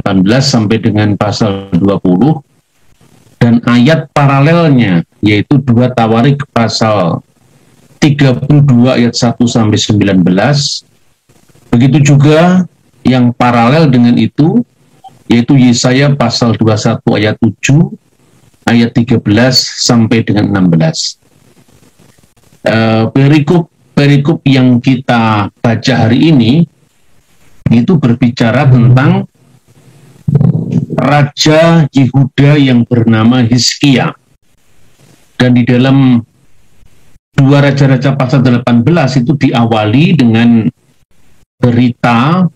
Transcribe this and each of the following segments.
18 sampai dengan pasal 20, dan ayat paralelnya yaitu 2 Tawarik pasal 32 ayat 1 sampai 19. Begitu juga yang paralel dengan itu yaitu Yesaya pasal 21 ayat 7, ayat 13 sampai dengan 16. Perikop yang kita baca hari ini itu berbicara tentang Raja Yehuda yang bernama Hizkia. Dan di dalam 2 Raja-Raja pasal 18 itu diawali dengan berita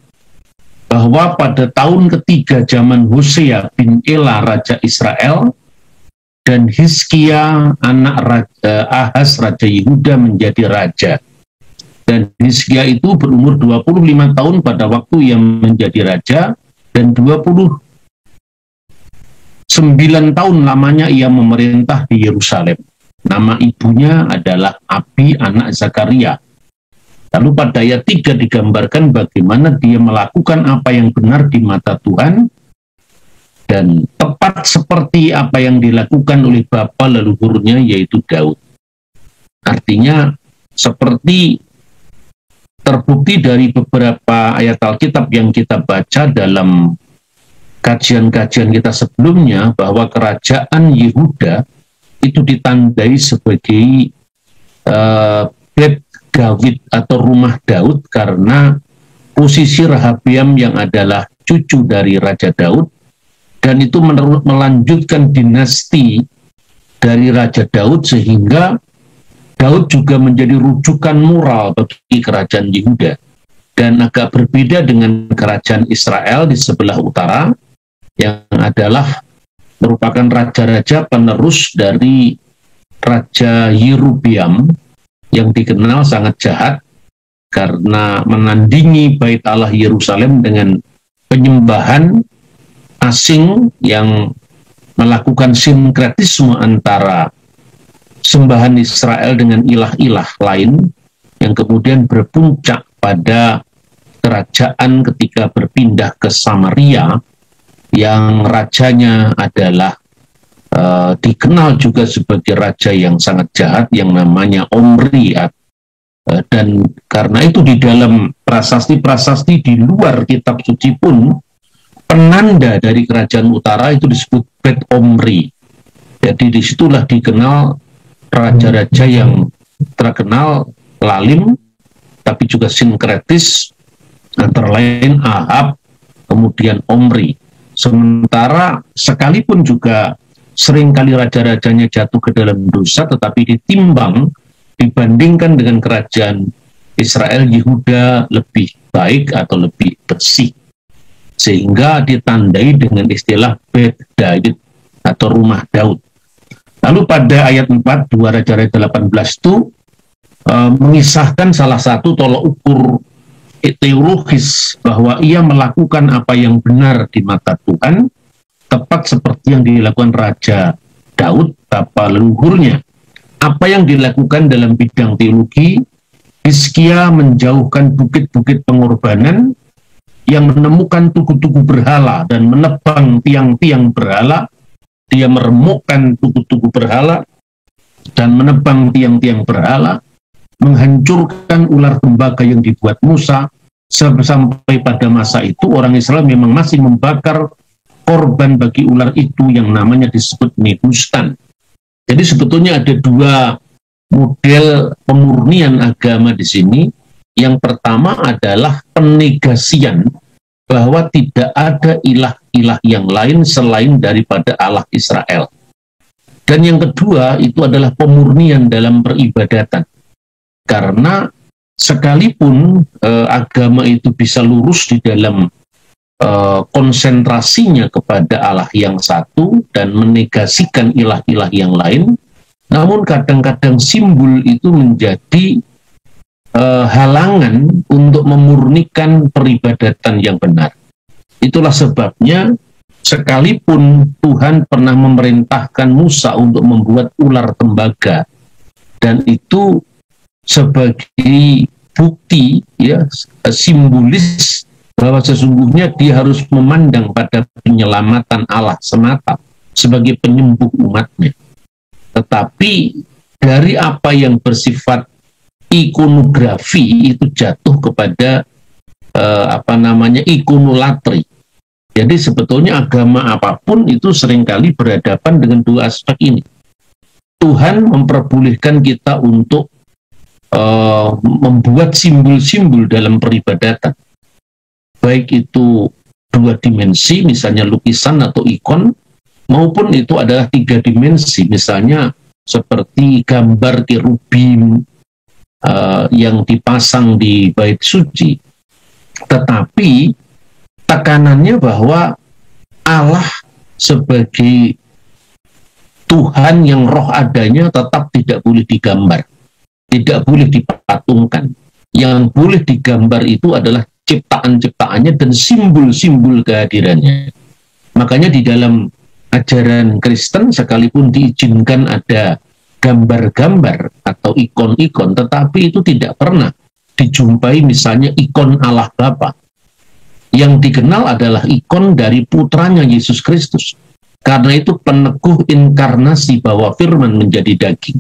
bahwa pada tahun ketiga zaman Hosea bin Ela Raja Israel dan Hizkia anak Ahaz Raja Yehuda menjadi raja. Dan Hizkia itu berumur 25 tahun pada waktu ia menjadi raja, dan 29 tahun lamanya ia memerintah di Yerusalem. Nama ibunya adalah Abi anak Zakaria. Lalu pada ayat 3 digambarkan bagaimana dia melakukan apa yang benar di mata Tuhan, dan tepat seperti apa yang dilakukan oleh bapa leluhurnya yaitu Daud. Artinya seperti terbukti dari beberapa ayat Alkitab yang kita baca dalam kajian-kajian kita sebelumnya, bahwa kerajaan Yehuda itu ditandai sebagai Bet Daud atau rumah Daud, karena posisi Rehabeam yang adalah cucu dari Raja Daud, dan itu melanjutkan dinasti dari Raja Daud, sehingga Daud juga menjadi rujukan moral bagi kerajaan Yehuda. Dan agak berbeda dengan kerajaan Israel di sebelah utara, yang adalah merupakan raja-raja penerus dari Raja Yerobeam, yang dikenal sangat jahat karena menandingi Bait Allah Yerusalem dengan penyembahan asing yang melakukan sinkretisme antara sembahan Israel dengan ilah-ilah lain, yang kemudian berpuncak pada kerajaan ketika berpindah ke Samaria, yang rajanya adalah dikenal juga sebagai raja yang sangat jahat yang namanya Omri. Dan karena itu di dalam prasasti-prasasti di luar kitab suci pun penanda dari kerajaan utara itu disebut Bet Omri. Jadi disitulah dikenal raja-raja yang terkenal lalim tapi juga sinkretis, antara lain Ahab, kemudian Omri. Sementara sekalipun juga seringkali raja-rajanya jatuh ke dalam dosa, tetapi dibandingkan dengan kerajaan Israel, Yehuda lebih baik atau lebih bersih, sehingga ditandai dengan istilah Bet Daud atau rumah Daud. Lalu pada ayat 4, 2 Raja-Raja 18 itu mengisahkan salah satu tolak ukur teologis bahwa ia melakukan apa yang benar di mata Tuhan, tepat seperti yang dilakukan Raja Daud, bapa leluhurnya. Apa yang dilakukan dalam bidang teologi, Hizkia menjauhkan bukit-bukit pengorbanan, yang menemukan tugu-tugu berhala dan menebang tiang-tiang berhala. Dia meremukkan tugu-tugu berhala dan menebang tiang-tiang berhala, menghancurkan ular tembaga yang dibuat Musa. Sampai pada masa itu orang Israel memang masih membakar korban bagi ular itu yang namanya disebut Nebustan. Jadi sebetulnya ada 2 model pemurnian agama di sini. Yang pertama adalah penegasian bahwa tidak ada ilah-ilah yang lain selain daripada Allah Israel. Dan yang kedua itu adalah pemurnian dalam peribadatan. Karena sekalipun agama itu bisa lurus di dalam konsentrasinya kepada Allah yang satu dan menegasikan ilah-ilah yang lain, namun kadang-kadang simbol itu menjadi halangan untuk memurnikan peribadatan yang benar. Itulah sebabnya sekalipun Tuhan pernah memerintahkan Musa untuk membuat ular tembaga, dan itu sebagai bukti, ya, simbolis bahwa sesungguhnya dia harus memandang pada penyelamatan Allah semata sebagai penyembuh umatnya. Tetapi dari apa yang bersifat ikonografi itu jatuh kepada ikonolatri. Jadi sebetulnya agama apapun itu seringkali berhadapan dengan dua aspek ini. Tuhan memperbolehkan kita untuk membuat simbol-simbol dalam peribadatan. Baik itu dua dimensi, misalnya lukisan atau ikon, maupun itu adalah tiga dimensi, misalnya seperti gambar kerubim yang dipasang di bait suci. Tetapi tekanannya bahwa Allah sebagai Tuhan yang roh adanya tetap tidak boleh digambar, tidak boleh dipatungkan. Yang boleh digambar itu adalah ciptaan-ciptaannya dan simbol-simbol kehadirannya. Makanya di dalam ajaran Kristen sekalipun diizinkan ada gambar-gambar atau ikon-ikon, tetapi itu tidak pernah dijumpai misalnya ikon Allah Bapa. Yang dikenal adalah ikon dari putranya Yesus Kristus. Karena itu peneguh inkarnasi bahwa firman menjadi daging.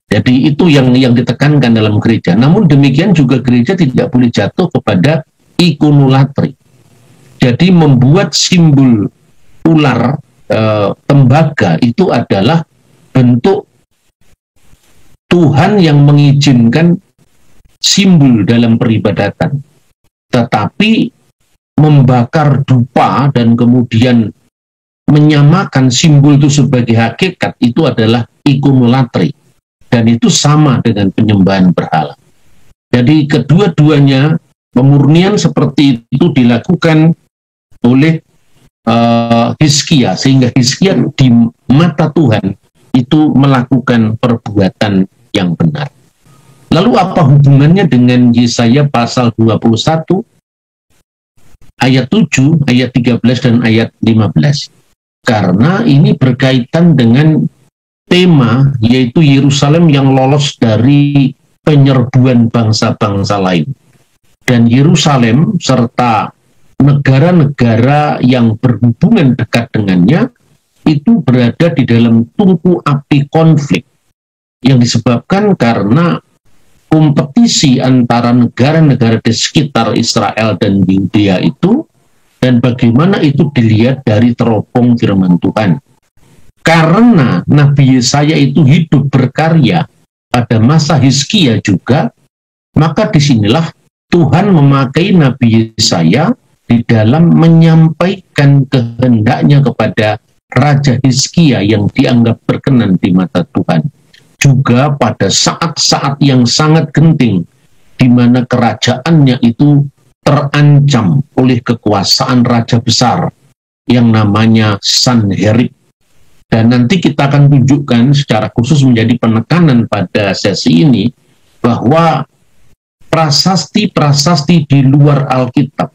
Jadi itu yang ditekankan dalam gereja. Namun demikian juga gereja tidak boleh jatuh kepada ikonolatri. Jadi membuat simbol ular tembaga itu adalah bentuk Tuhan yang mengizinkan simbol dalam peribadatan. Tetapi membakar dupa dan kemudian menyamakan simbol itu sebagai hakikat itu adalah ikonolatri. Dan itu sama dengan penyembahan berhala. Jadi kedua-duanya pemurnian seperti itu dilakukan oleh Hizkia, sehingga Hizkia di mata Tuhan itu melakukan perbuatan yang benar. Lalu apa hubungannya dengan Yesaya pasal 21 ayat 7, ayat 13 dan ayat 15? Karena ini berkaitan dengan tema, yaitu Yerusalem yang lolos dari penyerbuan bangsa-bangsa lain. Dan Yerusalem serta negara-negara yang berhubungan dekat dengannya itu berada di dalam tungku api konflik yang disebabkan karena kompetisi antara negara-negara di sekitar Israel dan Yudea itu, dan bagaimana itu dilihat dari teropong firman Tuhan. Karena Nabi Yesaya itu hidup berkarya pada masa Hizkia juga, maka disinilah Tuhan memakai Nabi Yesaya di dalam menyampaikan kehendaknya kepada Raja Hizkia yang dianggap berkenan di mata Tuhan. Juga pada saat-saat yang sangat genting, di mana kerajaannya itu terancam oleh kekuasaan raja besar yang namanya Sanherib. Dan nanti kita akan tunjukkan secara khusus menjadi penekanan pada sesi ini bahwa prasasti-prasasti di luar Alkitab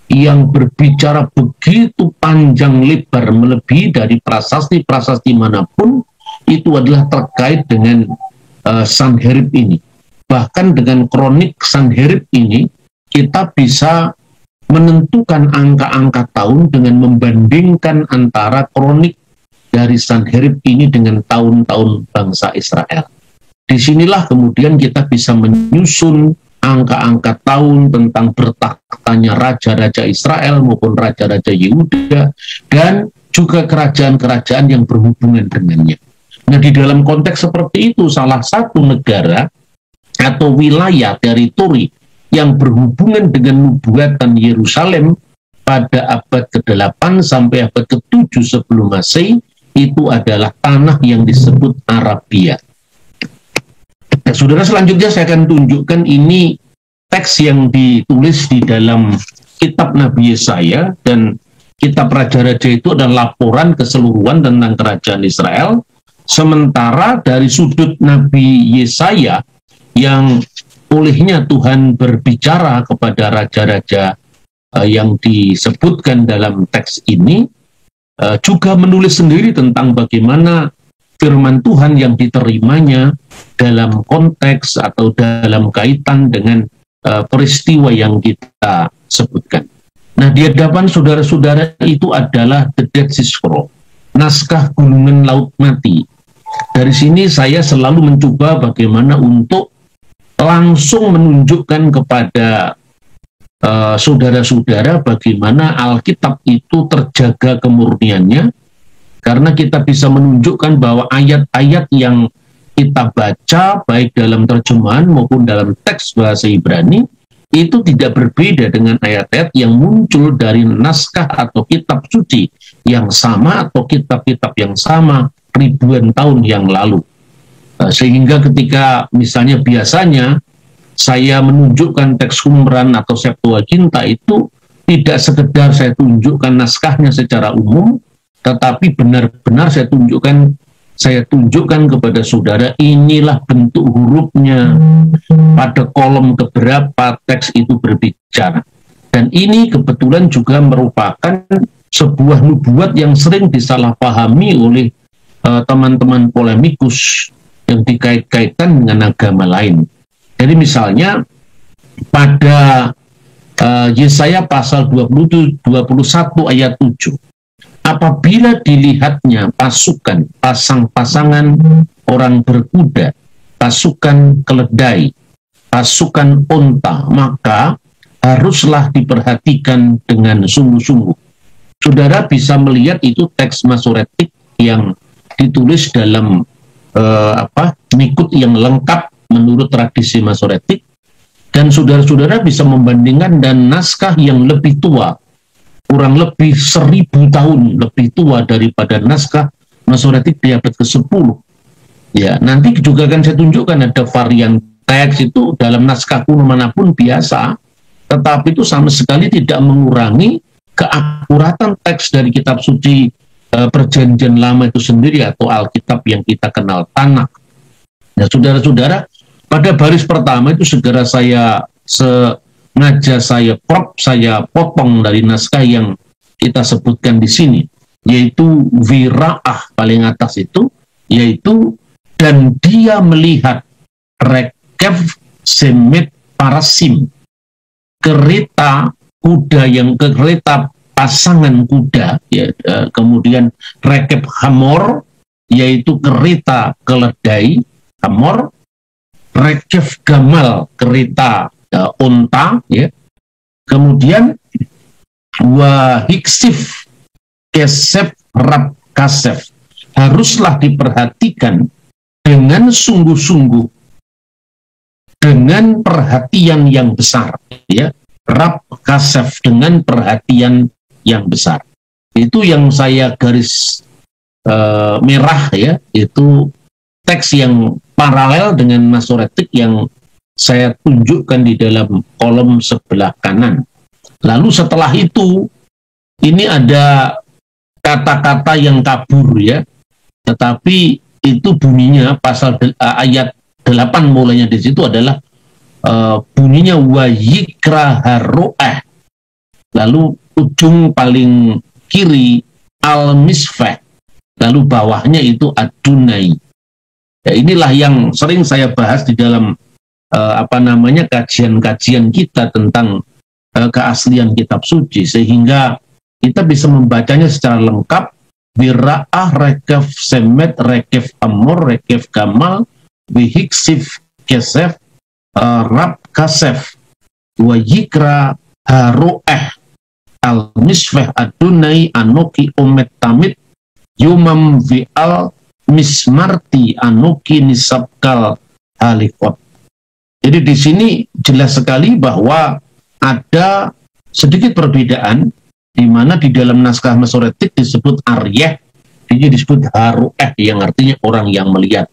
yang berbicara begitu panjang lebar melebihi dari prasasti-prasasti manapun itu adalah terkait dengan Sanherib ini. Bahkan dengan kronik Sanherib ini kita bisa menentukan angka-angka tahun dengan membandingkan antara kronik dari Sanherib ini dengan tahun-tahun bangsa Israel. Disinilah kemudian kita bisa menyusun angka-angka tahun tentang bertaktanya raja-raja Israel maupun raja-raja Yehuda dan juga kerajaan-kerajaan yang berhubungan dengannya. Nah, di dalam konteks seperti itu, salah satu negara atau wilayah teritori yang berhubungan dengan nubuatan Yerusalem pada abad ke-8 sampai abad ke-7 sebelum Masehi itu adalah tanah yang disebut Arabia. Nah, saudara, selanjutnya saya akan tunjukkan ini teks yang ditulis di dalam kitab Nabi Yesaya, dan kitab Raja-Raja itu adalah laporan keseluruhan tentang kerajaan Israel. Sementara dari sudut Nabi Yesaya yang olehnya Tuhan berbicara kepada raja-raja yang disebutkan dalam teks ini, juga menulis sendiri tentang bagaimana firman Tuhan yang diterimanya dalam konteks atau dalam kaitan dengan peristiwa yang kita sebutkan. Nah, di hadapan saudara-saudara itu adalah The Dead Sea Scroll, naskah Gunungan Laut Mati. Dari sini saya selalu mencoba bagaimana untuk langsung menunjukkan kepada saudara-saudara bagaimana Alkitab itu terjaga kemurniannya, karena kita bisa menunjukkan bahwa ayat-ayat yang kita baca baik dalam terjemahan maupun dalam teks bahasa Ibrani itu tidak berbeda dengan ayat-ayat yang muncul dari naskah atau kitab suci yang sama atau kitab-kitab yang sama ribuan tahun yang lalu. Sehingga ketika misalnya biasanya saya menunjukkan teks Qumran atau Septuaginta itu tidak sekedar saya tunjukkan naskahnya secara umum, tetapi benar-benar saya tunjukkan kepada saudara, inilah bentuk hurufnya, pada kolom keberapa teks itu berbicara. Dan ini kebetulan juga merupakan sebuah nubuat yang sering disalahpahami oleh teman-teman polemikus yang dikait-kaitkan dengan agama lain. Jadi misalnya pada Yesaya pasal 21 ayat 7, apabila dilihatnya pasukan, pasang-pasangan orang berkuda, pasukan keledai, pasukan unta, maka haruslah diperhatikan dengan sungguh-sungguh. Saudara bisa melihat itu teks Masoretik yang ditulis dalam Nikut yang lengkap menurut tradisi Masoretik, dan saudara-saudara bisa membandingkan dan naskah yang lebih tua, kurang lebih 1000 tahun lebih tua daripada naskah Masoretik di abad ke-10. Ya, nanti juga akan saya tunjukkan ada varian teks itu dalam naskah kuno manapun biasa, tetapi itu sama sekali tidak mengurangi keakuratan teks dari kitab suci Perjanjian Lama itu sendiri atau Alkitab yang kita kenal Tanakh. Nah, saudara-saudara, pada baris pertama itu segera saya sengaja saya potong dari naskah yang kita sebutkan di sini, yaitu Wira'ah paling atas itu, yaitu dan dia melihat Rekev Semet Parasim, kereta pasangan kuda, ya, kemudian Rekeb Hamor, yaitu kereta keledai Hamor, Rekeb Gamal, kereta unta, ya. Kemudian Wahiksif Kesef Rab Kasef, haruslah diperhatikan dengan sungguh-sungguh, dengan perhatian yang besar, ya. Rab Kasef, dengan perhatian yang besar. Itu yang saya garis merah, ya, itu teks yang paralel dengan Masoretik yang saya tunjukkan di dalam kolom sebelah kanan. Lalu setelah itu, ini ada kata-kata yang kabur, ya, tetapi itu bunyinya pasal ayat 8 mulainya di situ adalah bunyinya Wayikra Haro'eh. Lalu ujung paling kiri Al-Misfeh, lalu bawahnya itu Adunai. Ya, inilah yang sering saya bahas di dalam kajian-kajian kita tentang keaslian kitab suci, sehingga kita bisa membacanya secara lengkap. Wira'ah, Rekev Semet, Rekev Amor, Rekev Gamal, Wihiksif Kesef, Rab Kasef, Wayikra Haro'eh, Al-Misfeh Adunai, Anoki Omet Tamit, Yumam Vi'al Mismarti, Anoki Nisabkal Halikot. Jadi di sini jelas sekali bahwa ada sedikit perbedaan, di mana di dalam naskah Masoretik disebut Aryeh, ini disebut Haro'eh yang artinya orang yang melihat.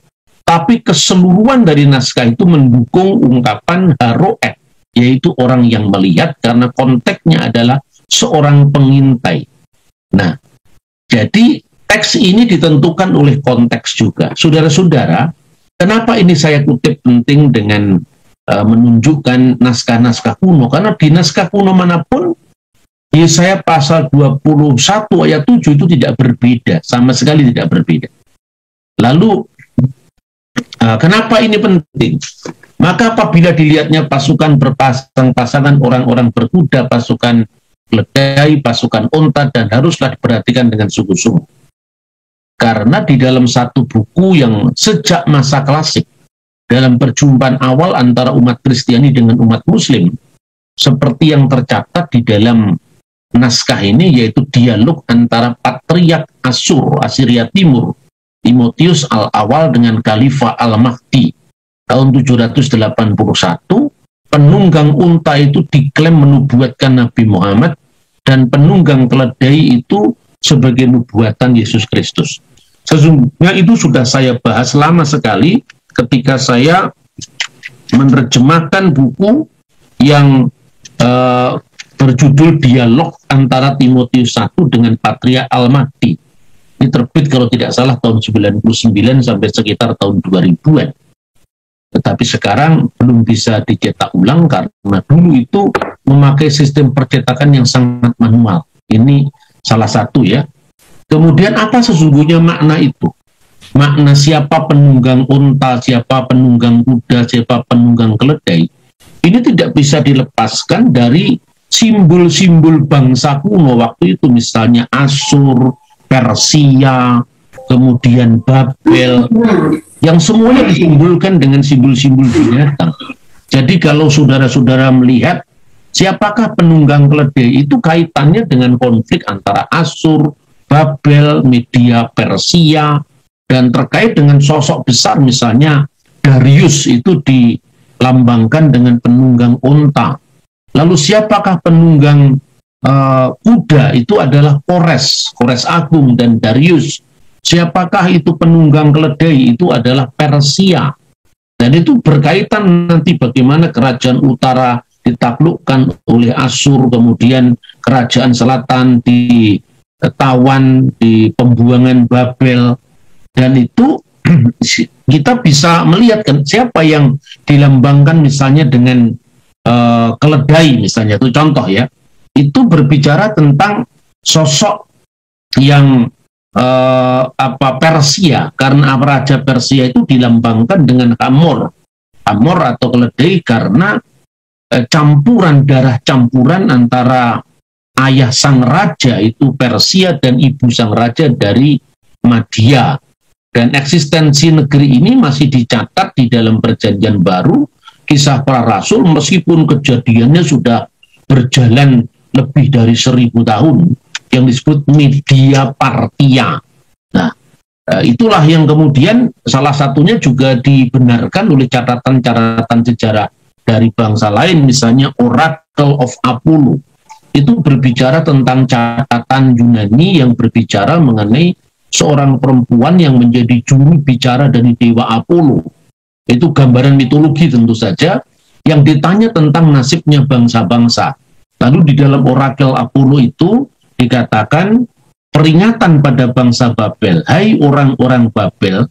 Tapi keseluruhan dari naskah itu mendukung ungkapan Haro'eh, yaitu orang yang melihat, karena konteksnya adalah seorang pengintai. Nah, jadi teks ini ditentukan oleh konteks juga. Saudara-saudara, kenapa ini saya kutip penting dengan menunjukkan naskah-naskah kuno? Karena di naskah kuno manapun, Yesaya pasal 21 ayat 7 itu tidak berbeda, sama sekali tidak berbeda. Lalu, kenapa ini penting? Maka apabila dilihatnya pasukan berpasang-pasangan, orang-orang berkuda, pasukan keledai, pasukan unta, dan haruslah diperhatikan dengan sungguh-sungguh. Karena di dalam satu buku yang sejak masa klasik, dalam perjumpaan awal antara umat Kristiani dengan umat Muslim, seperti yang tercatat di dalam naskah ini, yaitu dialog antara Patriark Assyria Timur, Timotius Al-Awal dengan Khalifah Al-Mahdi, tahun 781, penunggang unta itu diklaim menubuatkan Nabi Muhammad, dan penunggang keledai itu sebagai nubuatan Yesus Kristus. Sesungguhnya itu sudah saya bahas lama sekali ketika saya menerjemahkan buku yang berjudul Dialog antara Timotius I dengan Patriark Al-Mahdi. Ini terbit kalau tidak salah tahun 99 sampai sekitar tahun 2000-an. Tetapi sekarang belum bisa dicetak ulang karena dulu itu memakai sistem percetakan yang sangat manual. Ini salah satu ya. Kemudian apa sesungguhnya makna itu? Makna siapa penunggang unta, siapa penunggang kuda, siapa penunggang keledai, ini tidak bisa dilepaskan dari simbol-simbol bangsa kuno waktu itu, misalnya Asyur, Persia, kemudian Babel, yang semuanya disimbolkan dengan simbol-simbol binatang. Jadi kalau saudara-saudara melihat siapakah penunggang keledai, itu kaitannya dengan konflik antara Asyur, Babel, Media, Persia, dan terkait dengan sosok besar misalnya Darius itu dilambangkan dengan penunggang unta. Lalu siapakah penunggang kuda? Itu adalah Kores Agung dan Darius. Siapakah itu penunggang keledai? Itu adalah Persia. Dan itu berkaitan nanti bagaimana kerajaan utara ditaklukkan oleh Asyur, kemudian kerajaan selatan ditawan di pembuangan Babel. Dan itu kita bisa melihat kan siapa yang dilambangkan misalnya dengan keledai misalnya, itu contoh ya, itu berbicara tentang sosok yang Persia, karena raja Persia itu dilambangkan dengan Hamor atau keledai karena campuran darah campuran antara ayah sang raja itu Persia dan ibu sang raja dari Madia. Dan eksistensi negeri ini masih dicatat di dalam Perjanjian Baru, Kisah Para Rasul, meskipun kejadiannya sudah berjalan lebih dari 1000 tahun, yang disebut Media Partia. Nah, itulah yang kemudian salah satunya juga dibenarkan oleh catatan-catatan sejarah dari bangsa lain, misalnya Oracle of Apollo. Itu berbicara tentang catatan Yunani yang berbicara mengenai seorang perempuan yang menjadi juru bicara dari dewa Apollo. Itu gambaran mitologi tentu saja, yang ditanya tentang nasibnya bangsa-bangsa. Lalu di dalam Oracle Apollo itu dikatakan peringatan pada bangsa Babel, hai orang-orang Babel,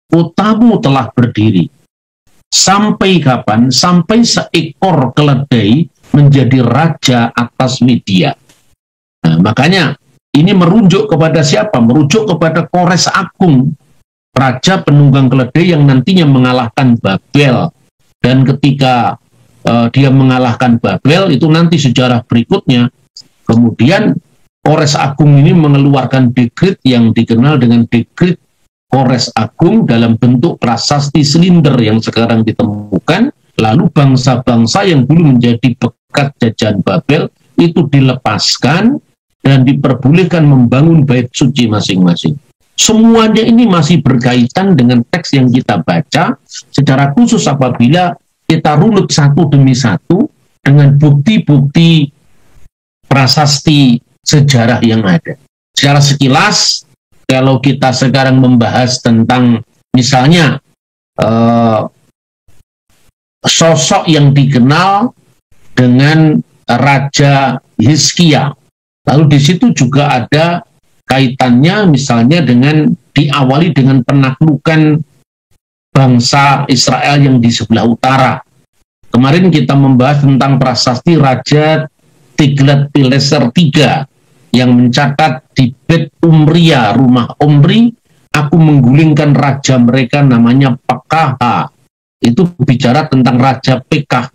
kotamu telah berdiri. Sampai kapan? Sampai seekor keledai menjadi raja atas Media. Nah, makanya ini merujuk kepada siapa? Merujuk kepada Kores Agung, raja penunggang keledai yang nantinya mengalahkan Babel. Dan ketika dia mengalahkan Babel, itu nanti sejarah berikutnya, kemudian Kores Agung ini mengeluarkan dekret yang dikenal dengan dekret Kores Agung dalam bentuk prasasti silinder yang sekarang ditemukan. Lalu bangsa-bangsa yang dulu menjadi bekat jajahan Babel itu dilepaskan dan diperbolehkan membangun bait suci masing-masing. Semuanya ini masih berkaitan dengan teks yang kita baca, secara khusus apabila kita runut satu demi satu dengan bukti-bukti prasasti sejarah yang ada. Secara sekilas, kalau kita sekarang membahas tentang misalnya sosok yang dikenal dengan Raja Hizkia, lalu di situ juga ada kaitannya misalnya dengan diawali dengan penaklukan bangsa Israel yang di sebelah utara. Kemarin kita membahas tentang prasasti Raja Tiglat-Pileser III yang mencatat di Bet Umria, rumah Omri, aku menggulingkan raja mereka namanya Pekah. itu bicara tentang Raja Pekah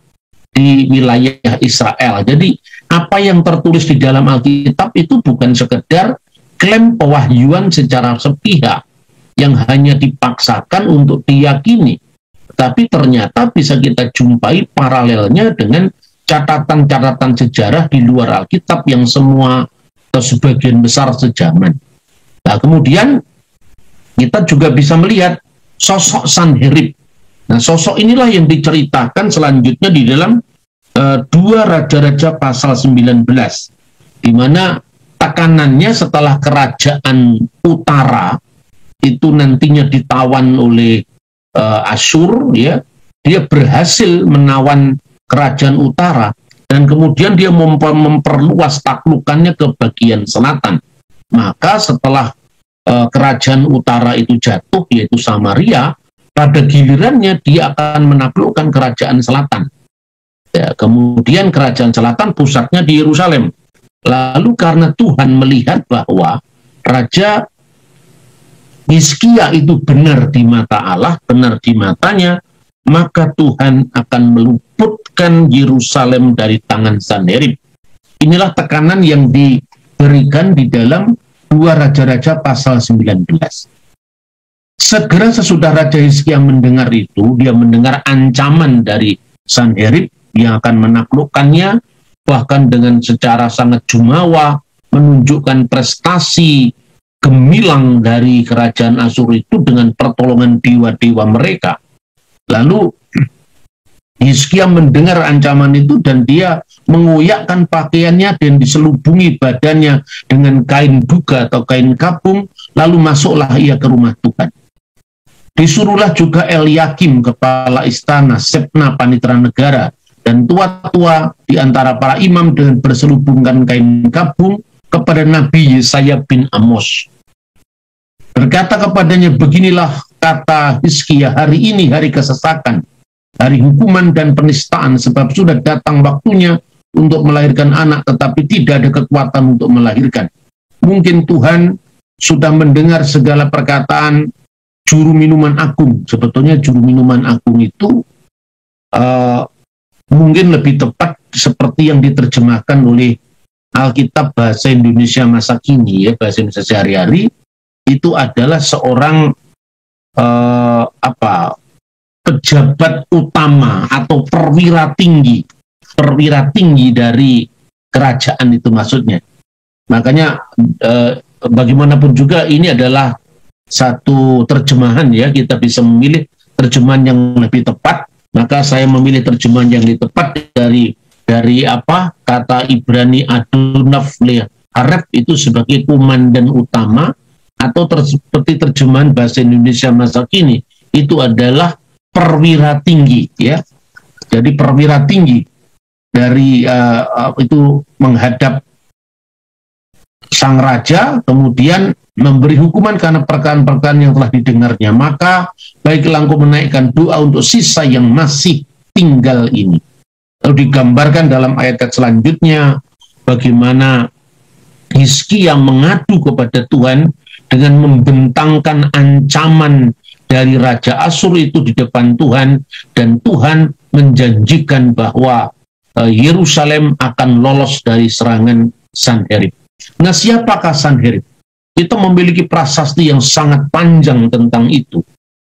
di wilayah Israel. Jadi apa yang tertulis di dalam Alkitab itu bukan sekedar klaim pewahyuan secara sepihak yang hanya dipaksakan untuk diyakini, tapi ternyata bisa kita jumpai paralelnya dengan catatan-catatan sejarah di luar Alkitab yang semua atau sebagian besar sejaman. Nah, kemudian kita juga bisa melihat sosok Sanherib. Nah, sosok inilah yang diceritakan selanjutnya di dalam 2 Raja-Raja pasal 19, di mana tekanannya setelah kerajaan utara itu nantinya ditawan oleh Asyur, ya, dia berhasil menawan kerajaan utara dan kemudian dia memperluas taklukannya ke bagian selatan. Maka setelah kerajaan utara itu jatuh, yaitu Samaria, pada gilirannya dia akan menaklukkan kerajaan selatan. Ya, kemudian kerajaan selatan pusatnya di Yerusalem. Lalu karena Tuhan melihat bahwa Raja Hizkia itu benar di mata Allah, benar di matanya, maka Tuhan akan meluputkan Yerusalem dari tangan Sanherib. Inilah tekanan yang diberikan di dalam 2 Raja-Raja pasal 19. Segera sesudah Raja Hizkia mendengar itu, dia mendengar ancaman dari Sanherib yang akan menaklukkannya, bahkan dengan secara sangat jumawa, menunjukkan prestasi gemilang dari kerajaan Asyur itu dengan pertolongan dewa-dewa mereka. Lalu Hizkia mendengar ancaman itu dan dia mengoyakkan pakaiannya dan diselubungi badannya dengan kain duga atau kain kapung, lalu masuklah ia ke rumah Tuhan. Disuruhlah juga Eliakim, kepala istana, Sebna, panitera negara, dan tua-tua di antara para imam dengan berselubungkan kain kapung kepada Nabi Yesaya bin Amos. Berkata kepadanya, beginilah kata Hizkia, hari ini hari kesesakan, hari hukuman dan penistaan, sebab sudah datang waktunya untuk melahirkan anak, tetapi tidak ada kekuatan untuk melahirkan. Mungkin Tuhan sudah mendengar segala perkataan juru minuman agung. Sebetulnya juru minuman agung itu mungkin lebih tepat seperti yang diterjemahkan oleh Alkitab bahasa Indonesia masa kini, ya, bahasa Indonesia sehari-hari, itu adalah seorang pejabat utama atau perwira tinggi dari kerajaan itu maksudnya. Makanya bagaimanapun juga ini adalah satu terjemahan, ya, kita bisa memilih terjemahan yang lebih tepat. Maka saya memilih terjemahan yang lebih tepat dari kata Ibrani Adonav Leharef itu sebagai komandan utama, atau seperti terjemahan bahasa Indonesia masa kini itu adalah perwira tinggi, ya. Jadi perwira tinggi dari itu menghadap sang raja, kemudian memberi hukuman karena perkara-perkara yang telah didengarnya. Maka baiklah engkau menaikkan doa untuk sisa yang masih tinggal ini. Lalu digambarkan dalam ayat selanjutnya bagaimana Hizkia mengadu kepada Tuhan dengan membentangkan ancaman dari Raja Asyur itu di depan Tuhan, dan Tuhan menjanjikan bahwa Yerusalem akan lolos dari serangan Sanherib. Nah, siapakah Sanherib? Kita memiliki prasasti yang sangat panjang tentang itu.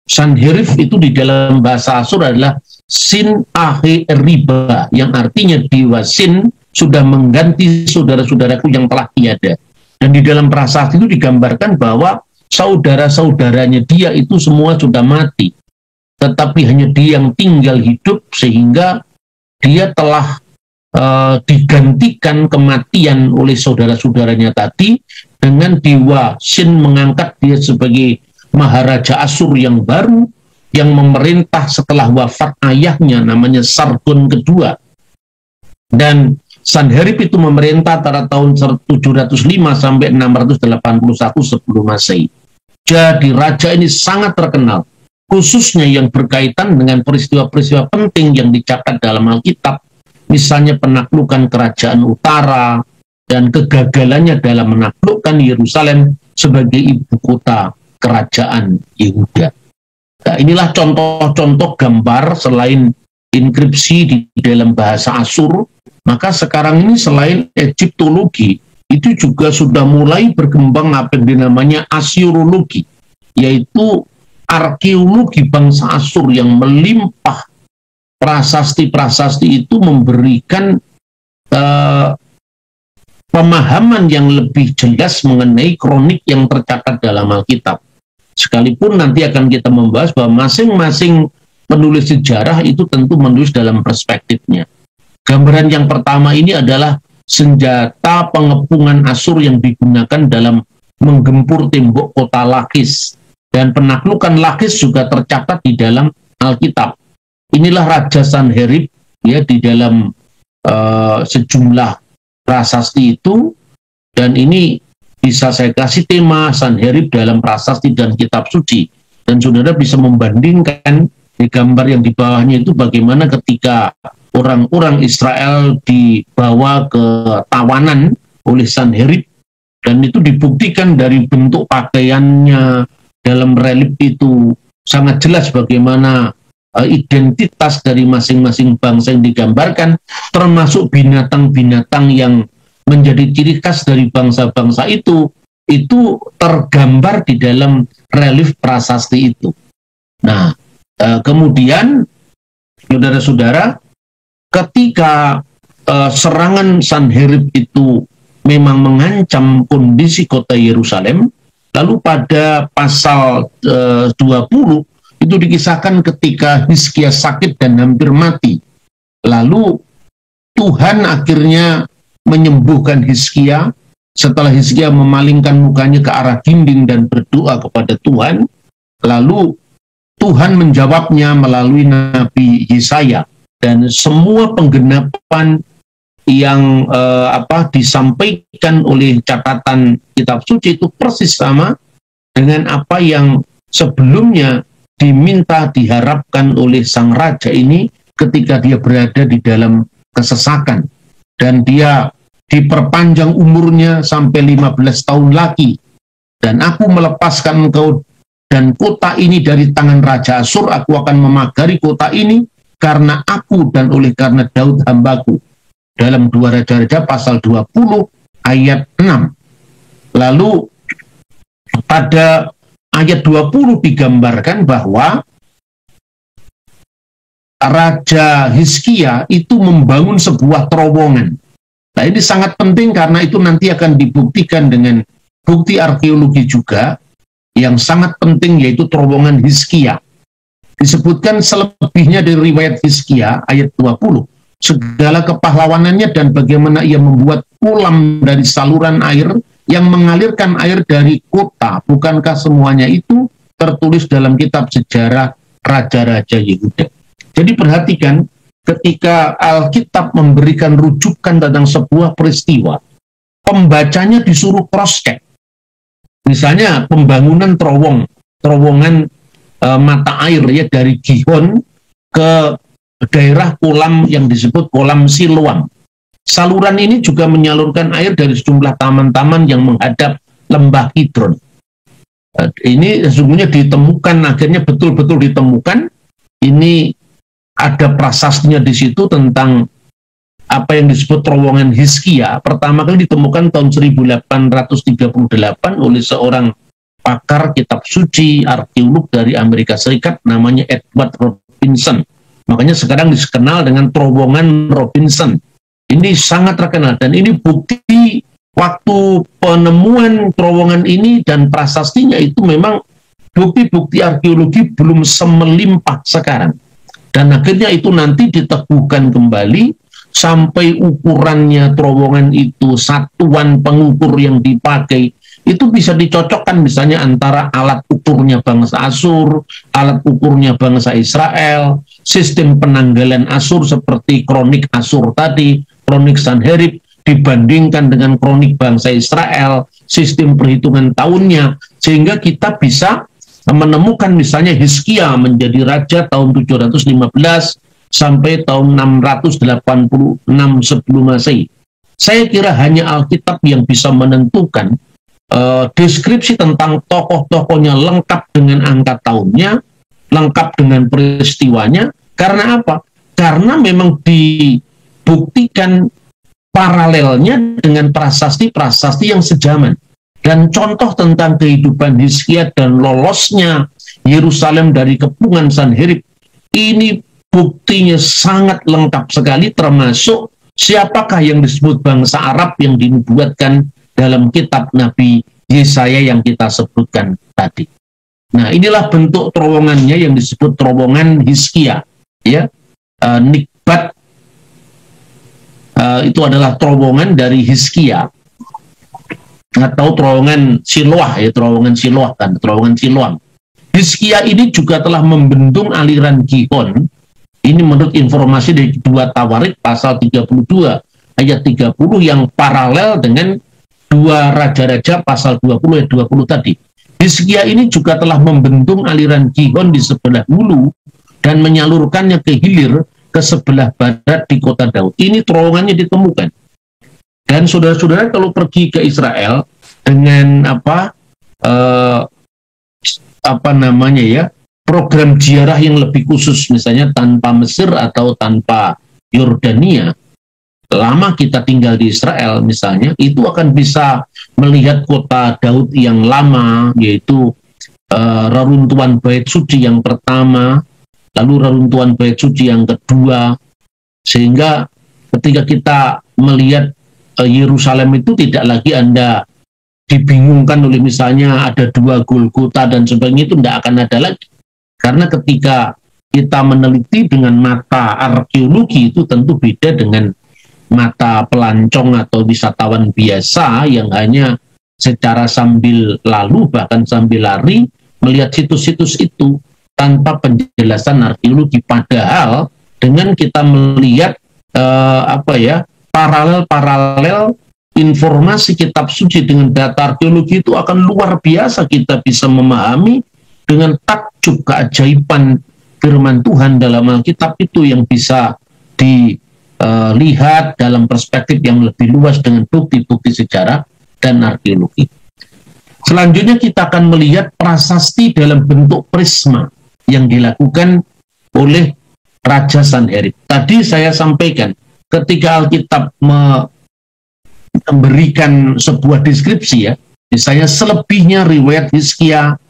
Sanherib itu di dalam bahasa Asyur adalah Sin Ahe Riba, yang artinya dewa Sin sudah mengganti saudara-saudaraku yang telah tiada. Dan di dalam prasasti itu digambarkan bahwa saudara-saudaranya dia itu semua sudah mati, tetapi hanya dia yang tinggal hidup, sehingga dia telah digantikan kematian oleh saudara-saudaranya tadi dengan dewa Sin mengangkat dia sebagai Maharaja Asyur yang baru, yang memerintah setelah wafat ayahnya namanya Sargon kedua. Dan Sanherib itu memerintah antara tahun 705 sampai 681 sebelum Masehi. Jadi raja ini sangat terkenal, khususnya yang berkaitan dengan peristiwa-peristiwa penting yang dicatat dalam Alkitab, misalnya penaklukan kerajaan utara dan kegagalannya dalam menaklukkan Yerusalem sebagai ibu kota kerajaan Yehuda. Nah, inilah contoh-contoh gambar selain inskripsi di dalam bahasa Asyur, maka sekarang ini selain Egyptologi, itu juga sudah mulai berkembang apa yang dinamanya Asyurologi, yaitu arkeologi bangsa Asyur yang melimpah prasasti-prasasti itu memberikan pemahaman yang lebih jelas mengenai kronik yang tercatat dalam Alkitab. Sekalipun nanti akan kita membahas bahwa masing-masing penulis sejarah itu tentu menulis dalam perspektifnya. Gambaran yang pertama ini adalah senjata pengepungan Asyur yang digunakan dalam menggempur tembok kota Lakis. Dan penaklukan Lakis juga tercatat di dalam Alkitab. Inilah Raja Sanherib ya di dalam sejumlah prasasti itu, dan ini bisa saya kasih tema Sanherib dalam prasasti dan kitab suci. Dan saudara bisa membandingkan di gambar yang di bawahnya itu bagaimana ketika orang-orang Israel dibawa ke tawanan oleh Sanherib, dan itu dibuktikan dari bentuk pakaiannya dalam relief itu sangat jelas bagaimana identitas dari masing-masing bangsa yang digambarkan, termasuk binatang-binatang yang menjadi ciri khas dari bangsa-bangsa itu tergambar di dalam relief prasasti itu. Nah, kemudian saudara-saudara, ketika serangan Sanherib itu memang mengancam kondisi kota Yerusalem, lalu pada pasal 20 itu dikisahkan ketika Hizkia sakit dan hampir mati. Lalu Tuhan akhirnya menyembuhkan Hizkia setelah Hizkia memalingkan mukanya ke arah dinding dan berdoa kepada Tuhan. Lalu Tuhan menjawabnya melalui Nabi Yesaya, dan semua penggenapan yang disampaikan oleh catatan kitab suci itu persis sama dengan apa yang sebelumnya diminta diharapkan oleh sang raja ini ketika dia berada di dalam kesesakan, dan dia diperpanjang umurnya sampai 15 tahun lagi. Dan aku melepaskan engkau dan kota ini dari tangan Raja Asyur, aku akan memagari kota ini karena aku dan oleh karena Daud hambaku. Dalam 2 Raja-Raja pasal 20 ayat 6. Lalu pada ayat 20 digambarkan bahwa Raja Hizkia itu membangun sebuah terowongan. Nah, ini sangat penting karena itu nanti akan dibuktikan dengan bukti arkeologi juga yang sangat penting, yaitu terowongan Hizkia. Disebutkan selebihnya dari riwayat Hizkia ayat 20, segala kepahlawanannya dan bagaimana ia membuat kolam dari saluran air yang mengalirkan air dari kota. Bukankah semuanya itu tertulis dalam kitab sejarah Raja-Raja Yehuda? Jadi perhatikan, ketika Alkitab memberikan rujukan tentang sebuah peristiwa, pembacanya disuruh cross-check. Misalnya pembangunan terowongan mata air ya dari Gihon ke daerah kolam yang disebut kolam Siloam. Saluran ini juga menyalurkan air dari sejumlah taman-taman yang menghadap lembah Kidron. Ini sesungguhnya ditemukan, akhirnya betul-betul ditemukan. Ini ada prasastinya di situ tentang apa yang disebut terowongan Hizkia. Pertama kali ditemukan tahun 1838 oleh seorang pakar kitab suci, arkeolog dari Amerika Serikat namanya Edward Robinson. Makanya sekarang dikenal dengan terowongan Robinson. Ini sangat terkenal, dan ini bukti waktu penemuan terowongan ini dan prasastinya itu memang bukti-bukti arkeologi belum semelimpah sekarang. Dan akhirnya itu nanti diteguhkan kembali sampai ukurannya terowongan itu, satuan pengukur yang dipakai, itu bisa dicocokkan misalnya antara alat ukurnya bangsa Asyur, alat ukurnya bangsa Israel, sistem penanggalan Asyur seperti kronik Asyur tadi, kronik Sanherib, dibandingkan dengan kronik bangsa Israel, sistem perhitungan tahunnya, sehingga kita bisa menemukan misalnya Hizkia menjadi raja tahun 715 sampai tahun 686 sebelum Masehi. Saya kira hanya Alkitab yang bisa menentukan deskripsi tentang tokoh-tokohnya lengkap dengan angka tahunnya, lengkap dengan peristiwanya. Karena apa? Karena memang dibuktikan paralelnya dengan prasasti-prasasti yang sejaman. Dan contoh tentang kehidupan Hizkia dan lolosnya Yerusalem dari kepungan Sanherib, ini buktinya sangat lengkap sekali, termasuk siapakah yang disebut bangsa Arab yang dinubuatkan dalam kitab Nabi Yesaya yang kita sebutkan tadi. Nah, inilah bentuk terowongannya yang disebut terowongan Hizkia, ya. Nikbat itu adalah terowongan dari Hizkia, atau terowongan Siloah, ya, terowongan Siloah kan, terowongan Siloam. Hizkia ini juga telah membendung aliran Gihon. Ini menurut informasi dari 2 Tawarik pasal 32 ayat 30 yang paralel dengan 2 Raja-Raja pasal 20 ayat 20 tadi. Hizkia ini juga telah membendung aliran Gihon di sebelah hulu dan menyalurkannya ke hilir ke sebelah barat di kota Daud. Ini terowongannya ditemukan. Dan saudara-saudara kalau pergi ke Israel dengan program ziarah yang lebih khusus, misalnya tanpa Mesir atau tanpa Yordania, lama kita tinggal di Israel misalnya, itu akan bisa melihat kota Daud yang lama, yaitu reruntuhan bait suci yang pertama, lalu reruntuhan bait suci yang kedua, sehingga ketika kita melihat Yerusalem itu tidak lagi Anda dibingungkan oleh misalnya ada 2 Golgota dan sebagainya, itu tidak akan ada lagi. Karena ketika kita meneliti dengan mata arkeologi itu tentu beda dengan mata pelancong atau wisatawan biasa yang hanya secara sambil lalu, bahkan sambil lari, melihat situs-situs itu tanpa penjelasan arkeologi. Padahal dengan kita melihat paralel informasi kitab suci dengan data arkeologi, itu akan luar biasa kita bisa memahami dengan takjub keajaiban firman Tuhan dalam Alkitab itu yang bisa dilihat dalam perspektif yang lebih luas dengan bukti-bukti sejarah dan arkeologi. Selanjutnya kita akan melihat prasasti dalam bentuk prisma yang dilakukan oleh Raja Sanherib. Tadi saya sampaikan ketika Alkitab memberikan sebuah deskripsi, ya, misalnya selebihnya riwayat Hizkia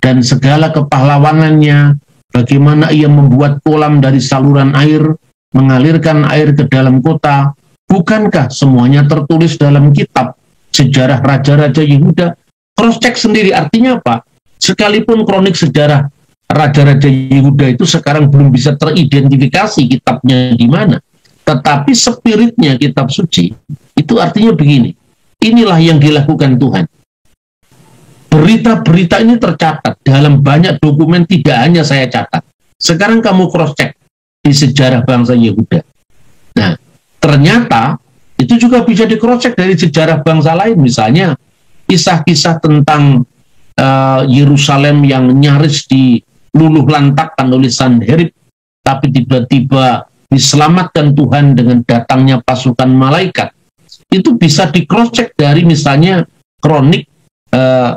dan segala kepahlawanannya, bagaimana ia membuat kolam dari saluran air, mengalirkan air ke dalam kota. Bukankah semuanya tertulis dalam kitab sejarah raja-raja Yehuda? Cross-check sendiri, artinya apa? Sekalipun kronik sejarah raja-raja Yehuda itu sekarang belum bisa teridentifikasi kitabnya di mana, tetapi spiritnya kitab suci itu artinya begini. Inilah yang dilakukan Tuhan. Berita-berita ini tercatat dalam banyak dokumen, tidak hanya saya catat. Sekarang kamu cross-check di sejarah bangsa Yehuda. Nah, ternyata itu juga bisa di cross-check dari sejarah bangsa lain. Misalnya, kisah-kisah tentang Yerusalem yang nyaris diluluh lantakkan oleh Sanherib, tapi tiba-tiba diselamatkan Tuhan dengan datangnya pasukan malaikat. Itu bisa di cross-check dari misalnya kronik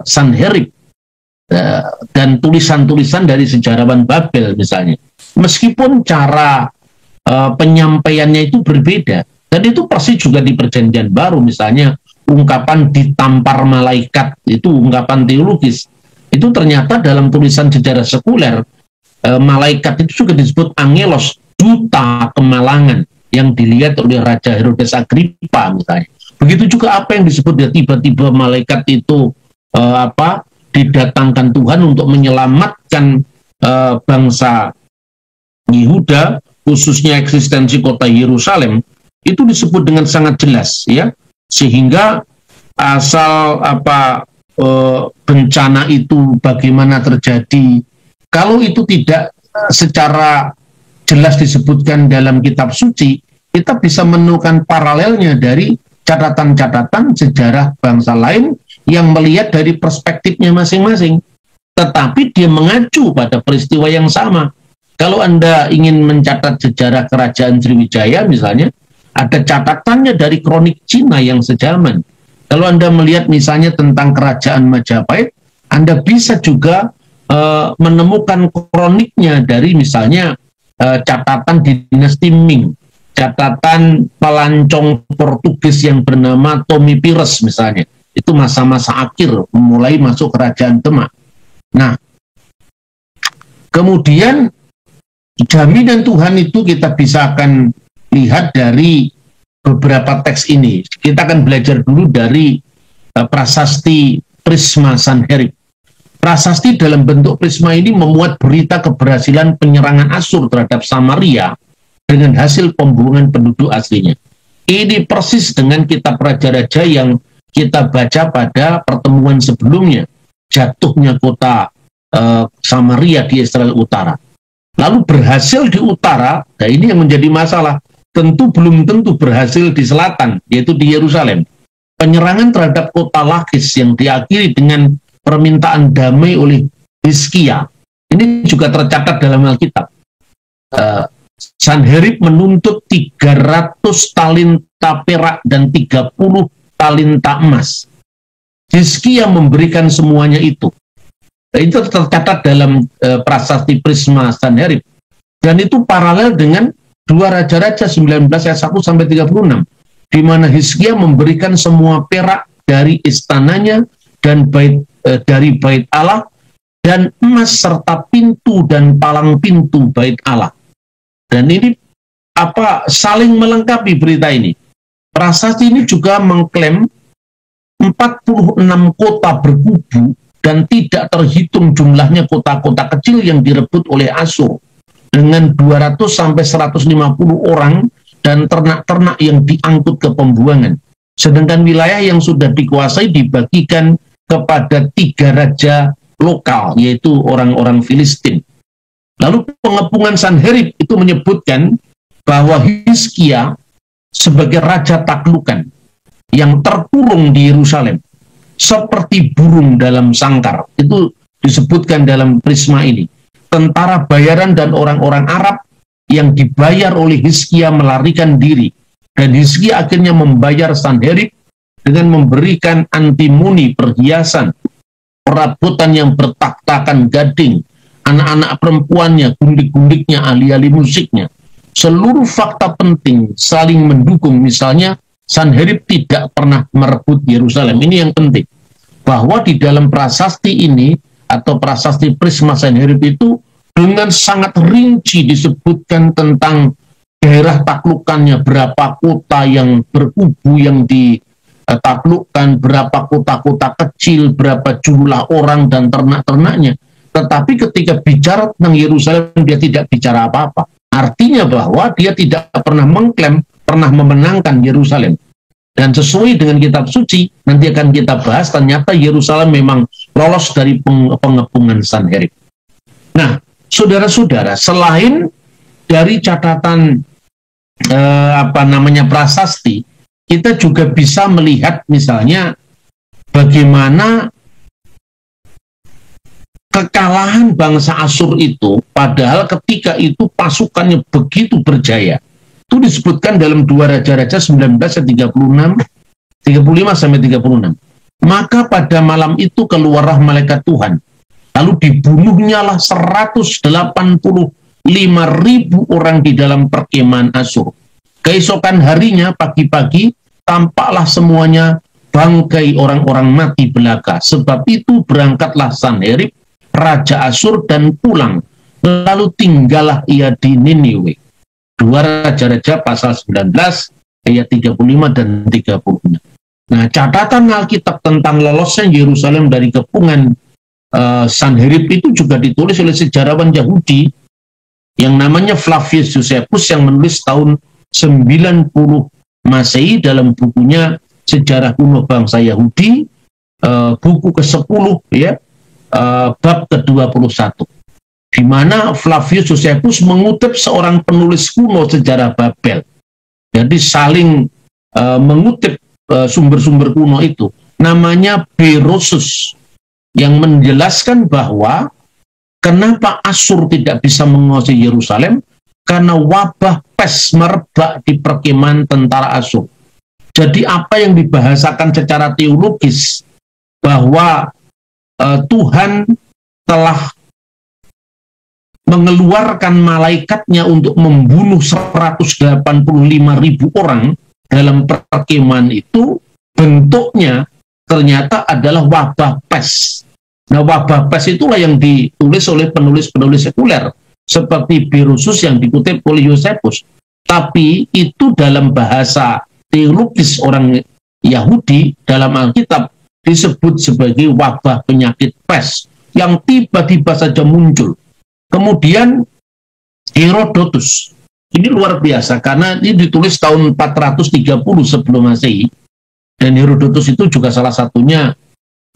Sanherib dan tulisan-tulisan dari sejarawan Babel misalnya. Meskipun cara penyampaiannya itu berbeda, dan itu pasti juga di Perjanjian Baru, misalnya ungkapan ditampar malaikat, itu ungkapan teologis. Itu ternyata dalam tulisan sejarah sekuler, malaikat itu juga disebut angelos, duta kemalangan, yang dilihat oleh Raja Herodes Agrippa misalnya. Begitu juga apa yang disebut ya, tiba-tiba malaikat itu didatangkan Tuhan untuk menyelamatkan bangsa Yehuda, khususnya eksistensi kota Yerusalem, itu disebut dengan sangat jelas, ya, sehingga asal bencana itu bagaimana terjadi, kalau itu tidak secara jelas disebutkan dalam kitab suci, kita bisa menemukan paralelnya dari catatan-catatan sejarah bangsa lain yang melihat dari perspektifnya masing-masing, tetapi dia mengacu pada peristiwa yang sama. Kalau Anda ingin mencatat sejarah kerajaan Sriwijaya misalnya, ada catatannya dari kronik Cina yang sejaman. Kalau Anda melihat misalnya tentang kerajaan Majapahit, Anda bisa juga menemukan kroniknya dari misalnya catatan dinasti Ming, catatan pelancong Portugis yang bernama Tommy Pires misalnya. Itu masa-masa akhir mulai masuk kerajaan Demak. Nah, kemudian jaminan Tuhan itu kita bisa akan lihat dari beberapa teks ini. Kita akan belajar dulu dari prasasti Prisma Sanherib. Prasasti dalam bentuk prisma ini memuat berita keberhasilan penyerangan Asyur terhadap Samaria dengan hasil pembuangan penduduk aslinya. Ini persis dengan kitab Raja-Raja yang kita baca pada pertemuan sebelumnya, jatuhnya kota Samaria di Israel Utara. Lalu berhasil di utara, nah ini yang menjadi masalah. Tentu belum tentu berhasil di selatan, yaitu di Yerusalem. Penyerangan terhadap kota Lakis yang diakhiri dengan permintaan damai oleh Hizkia. Ini juga tercatat dalam Alkitab. Sanherib menuntut 300 talenta perak dan 30 talenta emas. Hizkia memberikan semuanya itu. Itu tercatat dalam prasasti Prisma Sanherib. Dan itu paralel dengan 2 Raja-Raja 19 ayat 1 sampai 36, di mana Hizkia memberikan semua perak dari istananya dan dari bait Allah dan emas serta pintu dan palang pintu bait Allah. Dan ini saling melengkapi berita ini. Prasasti ini juga mengklaim 46 kota berkubu dan tidak terhitung jumlahnya kota-kota kecil yang direbut oleh Asyur dengan 200 sampai 150 orang dan ternak-ternak yang diangkut ke pembuangan. Sedangkan wilayah yang sudah dikuasai dibagikan kepada 3 raja lokal, yaitu orang-orang Filistin. Lalu pengepungan Sanherib itu menyebutkan bahwa Hizkia sebagai raja taklukan yang terkurung di Yerusalem seperti burung dalam sangkar. Itu disebutkan dalam prisma ini. Tentara bayaran dan orang-orang Arab yang dibayar oleh Hizkia melarikan diri. Dan Hizkia akhirnya membayar Sanherib dengan memberikan antimoni, perhiasan, perabotan yang bertak-takan gading, anak-anak perempuannya, gundik-gundiknya, ahli-ahli musiknya. Seluruh fakta penting saling mendukung. Misalnya, Sanherib tidak pernah merebut Yerusalem. Ini yang penting. Bahwa di dalam prasasti ini, atau prasasti Prisma Sanherib itu, dengan sangat rinci disebutkan tentang daerah taklukannya, berapa kota yang berkubu yang ditaklukkan, berapa kota-kota kecil, berapa jumlah orang dan ternak-ternaknya. Tetapi ketika bicara tentang Yerusalem, dia tidak bicara apa-apa. Artinya bahwa dia tidak pernah mengklaim, pernah memenangkan Yerusalem. Dan sesuai dengan kitab suci, nanti akan kita bahas, ternyata Yerusalem memang lolos dari pengepungan Sanherib. Nah, saudara-saudara, selain dari catatan prasasti, kita juga bisa melihat misalnya bagaimana kekalahan bangsa Asyur itu, padahal ketika itu pasukannya begitu berjaya. Itu disebutkan dalam 2 Raja-Raja 19 ayat 35 sampai 36. Maka pada malam itu keluarlah malaikat Tuhan, lalu dibunuhnya lah 185.000 orang di dalam perkemahan Asyur. Keesokan harinya pagi-pagi tampaklah semuanya bangkai orang-orang mati belaka. Sebab itu berangkatlah Sanherib, raja Asyur, dan pulang. Lalu tinggallah ia di Niniwe. 2 Raja-Raja pasal 19 ayat 35 dan 36. Nah, catatan Alkitab tentang lolosnya Yerusalem dari kepungan Sanherib itu juga ditulis oleh sejarawan Yahudi yang namanya Flavius Josephus yang menulis tahun 90 Masehi dalam bukunya Sejarah Kuno Bangsa Yahudi, buku ke-10 ya, bab ke-21. Di mana Flavius Josephus mengutip seorang penulis kuno sejarah Babel. Jadi saling mengutip sumber-sumber kuno itu. Namanya Berosus, yang menjelaskan bahwa kenapa Asyur tidak bisa menguasai Yerusalem, karena wabah pes merebak di perkemahan tentara Asyur. Jadi apa yang dibahasakan secara teologis, bahwa Tuhan telah mengeluarkan malaikatnya untuk membunuh 185.000 orang dalam perkemahan itu, bentuknya ternyata adalah wabah pes. Nah, wabah pes itulah yang ditulis oleh penulis-penulis sekuler seperti Berosus yang dikutip oleh Yosefus. Tapi itu dalam bahasa teologis orang Yahudi dalam Alkitab disebut sebagai wabah penyakit pes yang tiba-tiba saja muncul. Kemudian Herodotus, ini luar biasa karena ini ditulis tahun 430 sebelum Masehi, dan Herodotus itu juga salah satunya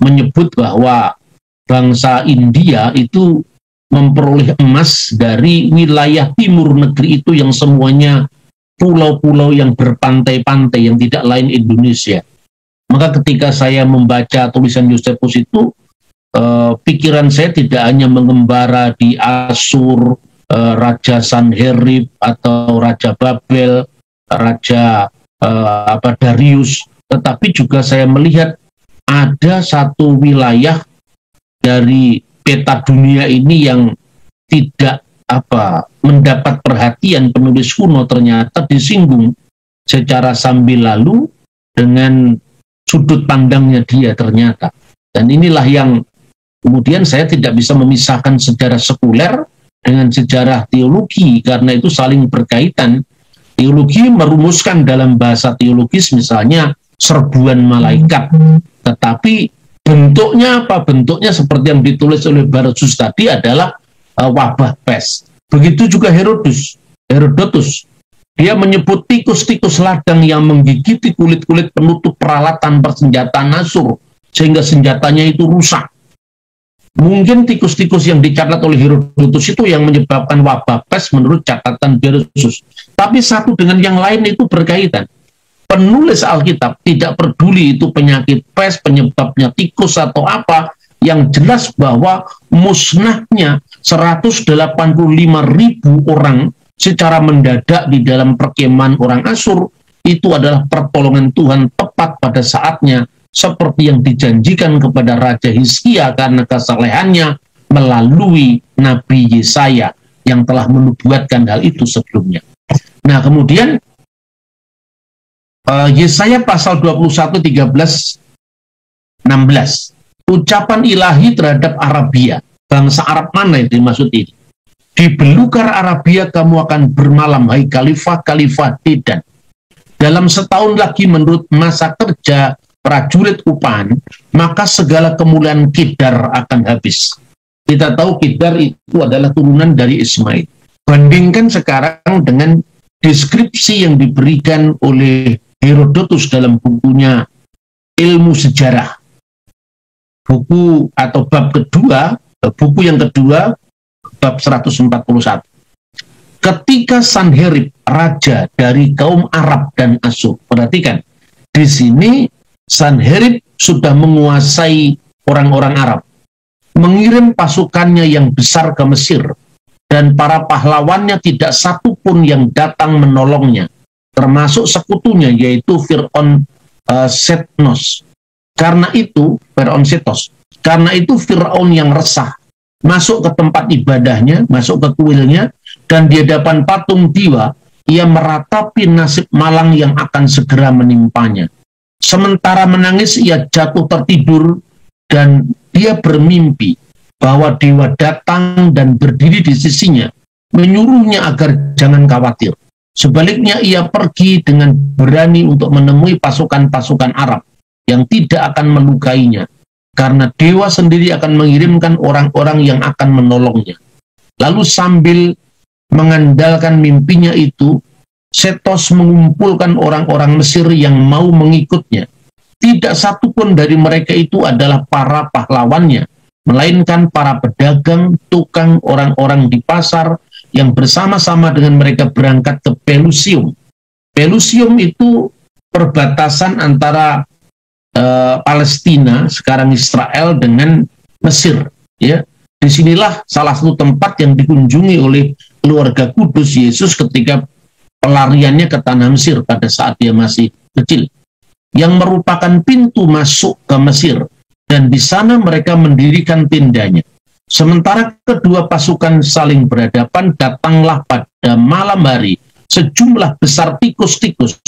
menyebut bahwa bangsa India itu memperoleh emas dari wilayah timur negeri itu yang semuanya pulau-pulau yang berpantai-pantai yang tidak lain Indonesia. Maka ketika saya membaca tulisan Yosefus itu, pikiran saya tidak hanya mengembara di Asur, Raja Sanherib atau Raja Babel, Raja Darius, tetapi juga saya melihat ada satu wilayah dari peta dunia ini yang tidak mendapat perhatian penulis kuno, ternyata disinggung secara sambil lalu dengan sudut pandangnya dia ternyata. Dan inilah yang kemudian saya tidak bisa memisahkan sejarah sekuler dengan sejarah teologi, karena itu saling berkaitan. Teologi merumuskan dalam bahasa teologis misalnya serbuan malaikat, tetapi bentuknya apa? Bentuknya seperti yang ditulis oleh Berosus tadi adalah wabah pes. Begitu juga Herodotus. Dia menyebut tikus-tikus ladang yang menggigiti kulit-kulit penutup peralatan persenjataan Asur, sehingga senjatanya itu rusak. Mungkin tikus-tikus yang dicatat oleh Herodotus itu yang menyebabkan wabah pes menurut catatan Berosus. Tapi satu dengan yang lain itu berkaitan. Penulis Alkitab tidak peduli itu penyakit pes, penyebabnya tikus atau apa, yang jelas bahwa musnahnya 185.000 orang secara mendadak di dalam perkemahan orang Asur itu adalah pertolongan Tuhan tepat pada saatnya, seperti yang dijanjikan kepada Raja Hizkia karena kesalehannya melalui Nabi Yesaya yang telah menubuatkan hal itu sebelumnya. Nah, kemudian Yesaya pasal 21, 13, 16. Ucapan ilahi terhadap Arabia. Bangsa Arab mana yang dimaksud ini? Di belukar Arabia kamu akan bermalam, hai khalifah-khalifah Dedan. Dalam setahun lagi menurut masa kerja prajurit upahan, maka segala kemuliaan Kedar akan habis. Kita tahu Kedar itu adalah turunan dari Ismail. Bandingkan sekarang dengan deskripsi yang diberikan oleh Herodotus dalam bukunya Ilmu Sejarah. Buku atau bab kedua, buku yang kedua, bab 141. Ketika Sanherib, raja dari kaum Arab dan Asur, perhatikan, di sini Sanherib sudah menguasai orang-orang Arab, mengirim pasukannya yang besar ke Mesir, dan para pahlawannya tidak satu pun yang datang menolongnya, termasuk sekutunya yaitu Fir'aun Setnos. Karena itu Fir'aun yang resah masuk ke tempat ibadahnya, masuk ke kuilnya, dan di hadapan patung Diwa ia meratapi nasib malang yang akan segera menimpanya. Sementara menangis ia jatuh tertidur dan dia bermimpi bahwa Dewa datang dan berdiri di sisinya, menyuruhnya agar jangan khawatir. Sebaliknya ia pergi dengan berani untuk menemui pasukan-pasukan Arab yang tidak akan melukainya, karena Dewa sendiri akan mengirimkan orang-orang yang akan menolongnya. Lalu sambil mengandalkan mimpinya itu, Setos mengumpulkan orang-orang Mesir yang mau mengikutnya. Tidak satu pun dari mereka itu adalah para pahlawannya, melainkan para pedagang, tukang, orang-orang di pasar, yang bersama-sama dengan mereka berangkat ke Pelusium. Pelusium itu perbatasan antara Palestina, sekarang Israel, dengan Mesir. Ya, disinilah salah satu tempat yang dikunjungi oleh keluarga kudus Yesus ketika pelariannya ke tanah Mesir pada saat dia masih kecil, yang merupakan pintu masuk ke Mesir. Dan di sana mereka mendirikan tendanya. Sementara kedua pasukan saling berhadapan, datanglah pada malam hari sejumlah besar tikus-tikus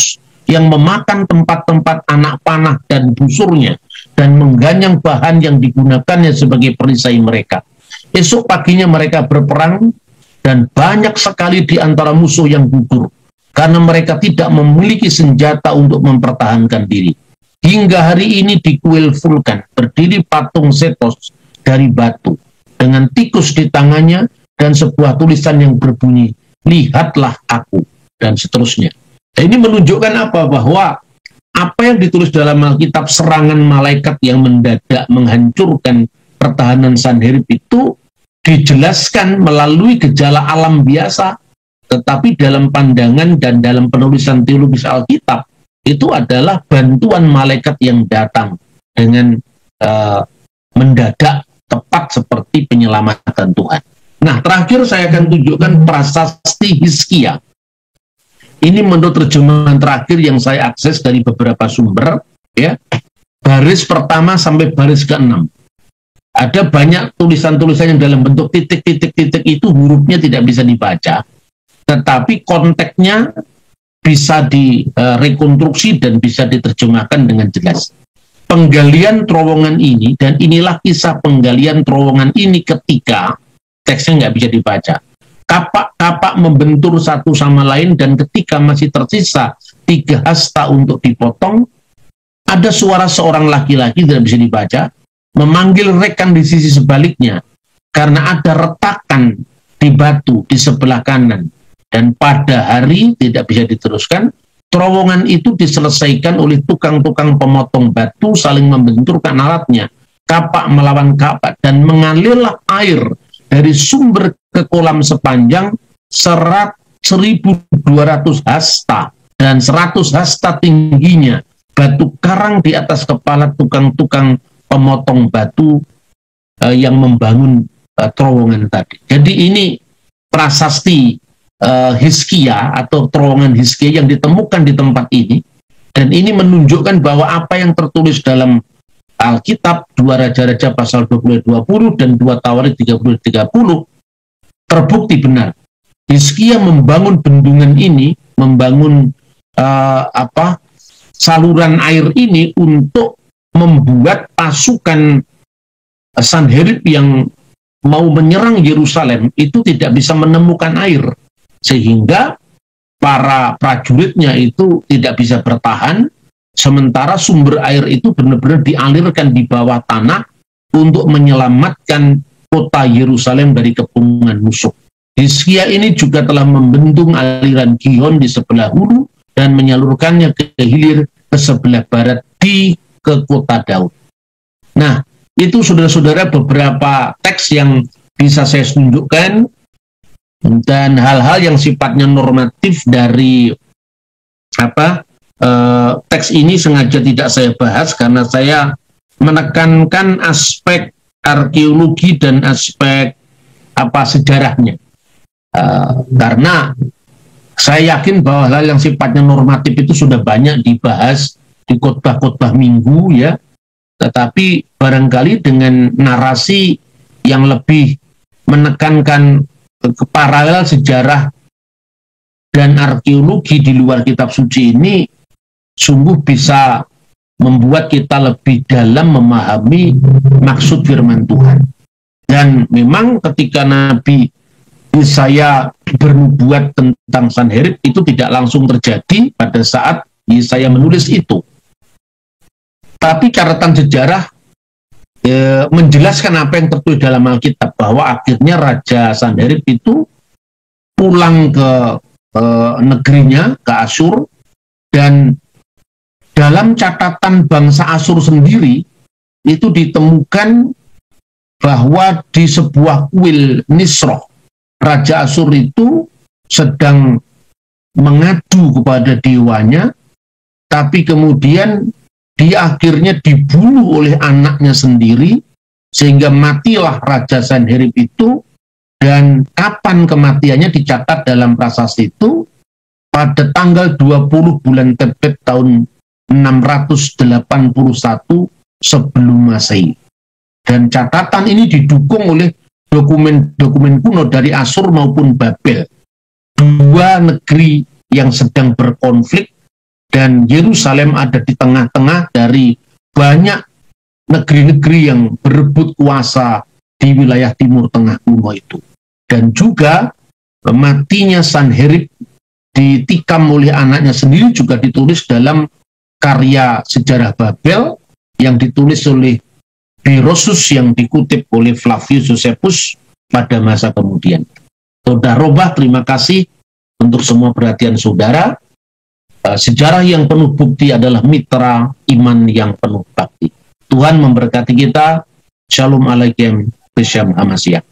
yang memakan tempat-tempat anak panah dan busurnya dan mengganyang bahan yang digunakannya sebagai perisai mereka. Esok paginya mereka berperang dan banyak sekali di antara musuh yang gugur karena mereka tidak memiliki senjata untuk mempertahankan diri. Hingga hari ini di kuil Vulkan berdiri patung Zetos dari batu dengan tikus di tangannya dan sebuah tulisan yang berbunyi, "Lihatlah aku," dan seterusnya. Nah, ini menunjukkan apa? Bahwa apa yang ditulis dalam Alkitab, serangan malaikat yang mendadak menghancurkan pertahanan Sanherib itu dijelaskan melalui gejala alam biasa, tetapi dalam pandangan dan dalam penulisan teologis Alkitab itu adalah bantuan malaikat yang datang dengan mendadak, tepat seperti penyelamatan Tuhan. Nah, terakhir saya akan tunjukkan prasasti Hizkia. Ini menurut terjemahan terakhir yang saya akses dari beberapa sumber, ya, baris pertama sampai baris ke-6. Ada banyak tulisan-tulisan yang dalam bentuk titik-titik-titik itu hurufnya tidak bisa dibaca, tetapi konteksnya bisa direkonstruksi dan bisa diterjemahkan dengan jelas. Penggalian terowongan ini, dan inilah kisah penggalian terowongan ini ketika teksnya nggak bisa dibaca. Kapak-kapak membentur satu sama lain, dan ketika masih tersisa 3 hasta untuk dipotong, ada suara seorang laki-laki tidak bisa dibaca, memanggil rekan di sisi sebaliknya, karena ada retakan di batu di sebelah kanan. Dan pada hari tidak bisa diteruskan, terowongan itu diselesaikan oleh tukang-tukang pemotong batu saling membenturkan alatnya, kapak melawan kapak, dan mengalirlah air dari sumber ke kolam sepanjang 1.200 hasta dan 100 hasta tingginya, batu karang di atas kepala tukang-tukang pemotong batu yang membangun terowongan tadi. Jadi ini prasasti Hizkia atau terowongan Hizkia yang ditemukan di tempat ini, dan ini menunjukkan bahwa apa yang tertulis dalam Alkitab 2 Raja-Raja pasal 20-20 dan 2 Tawarik 30-30 terbukti benar. Hizkia membangun bendungan ini, membangun saluran air ini untuk membuat pasukan Sanherib yang mau menyerang Yerusalem itu tidak bisa menemukan air, sehingga para prajuritnya itu tidak bisa bertahan, sementara sumber air itu benar-benar dialirkan di bawah tanah untuk menyelamatkan kota Yerusalem dari kepungan musuh. Hizkia ini juga telah membendung aliran Gihon di sebelah hulu dan menyalurkannya ke hilir ke sebelah barat ke kota Daud. Nah, itu saudara-saudara beberapa teks yang bisa saya tunjukkan, dan hal-hal yang sifatnya normatif dari teks ini sengaja tidak saya bahas karena saya menekankan aspek arkeologi dan aspek sejarahnya, karena saya yakin bahwa hal yang sifatnya normatif itu sudah banyak dibahas di khotbah-khotbah minggu, ya, tetapi barangkali dengan narasi yang lebih menekankan ke paralel sejarah dan arkeologi di luar kitab suci ini sungguh bisa membuat kita lebih dalam memahami maksud firman Tuhan. Dan memang ketika Nabi Yesaya bernubuat tentang Sanherib itu tidak langsung terjadi pada saat Yesaya menulis itu. Tapi catatan sejarah menjelaskan apa yang tertulis dalam Alkitab, bahwa akhirnya Raja Sanherib itu pulang ke negerinya, ke Asyur, dan dalam catatan bangsa Asyur sendiri itu ditemukan bahwa di sebuah kuil Nisroch, Raja Asyur itu sedang mengadu kepada dewanya, tapi kemudian dia akhirnya dibunuh oleh anaknya sendiri, sehingga matilah Raja Sanherib itu. Dan kapan kematiannya dicatat dalam prasasti itu pada tanggal 20 bulan Tebet tahun 681 sebelum Masehi. Dan catatan ini didukung oleh dokumen-dokumen kuno dari Asyur maupun Babel. Dua negeri yang sedang berkonflik, dan Yerusalem ada di tengah-tengah dari banyak negeri-negeri yang berebut kuasa di wilayah Timur Tengah kuno itu. Dan juga matinya Sanherib ditikam oleh anaknya sendiri juga ditulis dalam karya sejarah Babel yang ditulis oleh Berosus yang dikutip oleh Flavius Josephus pada masa kemudian. Saudara Robah, terima kasih untuk semua perhatian saudara. Sejarah yang penuh bukti adalah mitra iman yang penuh bakti. Tuhan memberkati kita. Shalom alaikum. B'Shem HaMashiach.